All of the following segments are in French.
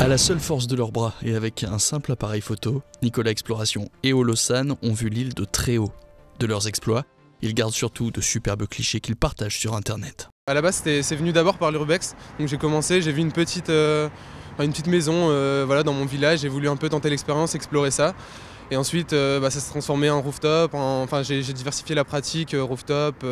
À la seule force de leurs bras et avec un simple appareil photo, Nicolas Exploration et Holosan ont vu l'île de très haut. De leurs exploits, ils gardent surtout de superbes clichés qu'ils partagent sur internet. À la base, c'est venu d'abord par l'urbex. Donc j'ai commencé, j'ai vu une petite maison voilà, dans mon village, j'ai voulu un peu tenter l'expérience, explorer ça. Et ensuite, ça s'est transformé en rooftop, j'ai diversifié la pratique, rooftop,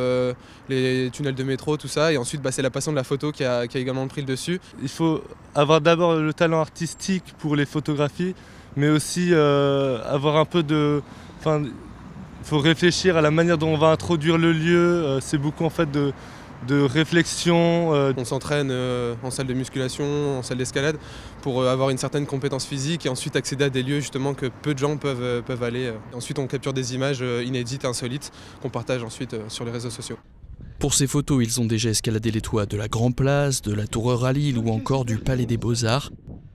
les tunnels de métro, tout ça. Et ensuite, c'est la passion de la photo qui a également pris le dessus. Il faut avoir d'abord le talent artistique pour les photographies, mais aussi avoir un peu de... il faut réfléchir à la manière dont on va introduire le lieu. C'est beaucoup en fait de réflexion. On s'entraîne en salle de musculation, en salle d'escalade pour avoir une certaine compétence physique et ensuite accéder à des lieux justement que peu de gens peuvent aller. Ensuite on capture des images inédites, insolites qu'on partage ensuite sur les réseaux sociaux. Pour ces photos, ils ont déjà escaladé les toits de la Grand Place, de la Tour Euralille ou encore du Palais des Beaux-Arts.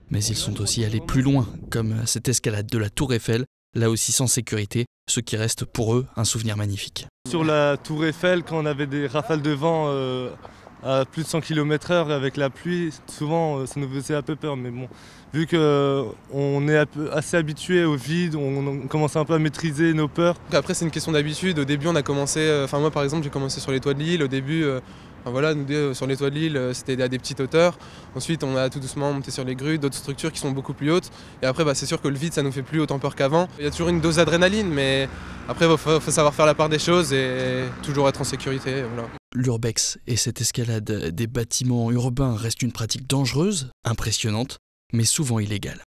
Mais ils sont aussi allés plus loin, comme cette escalade de la Tour Eiffel, là aussi sans sécurité, ce qui reste pour eux un souvenir magnifique. Sur la Tour Eiffel, quand on avait des rafales de vent à plus de 100 km/h avec la pluie, souvent ça nous faisait un peu peur. Mais bon, vu qu'on est assez habitué au vide, on commence un peu à maîtriser nos peurs. Après c'est une question d'habitude. Au début on a commencé, moi par exemple j'ai commencé sur les toits de l'île. Au début, nous sur les toits de l'île c'était à des petites hauteurs. Ensuite on a tout doucement monté sur les grues, d'autres structures qui sont beaucoup plus hautes. Et après c'est sûr que le vide ça nous fait plus autant peur qu'avant. Il y a toujours une dose d'adrénaline, mais après il faut savoir faire la part des choses et toujours être en sécurité. Voilà. L'urbex et cette escalade des bâtiments urbains restent une pratique dangereuse, impressionnante, mais souvent illégale.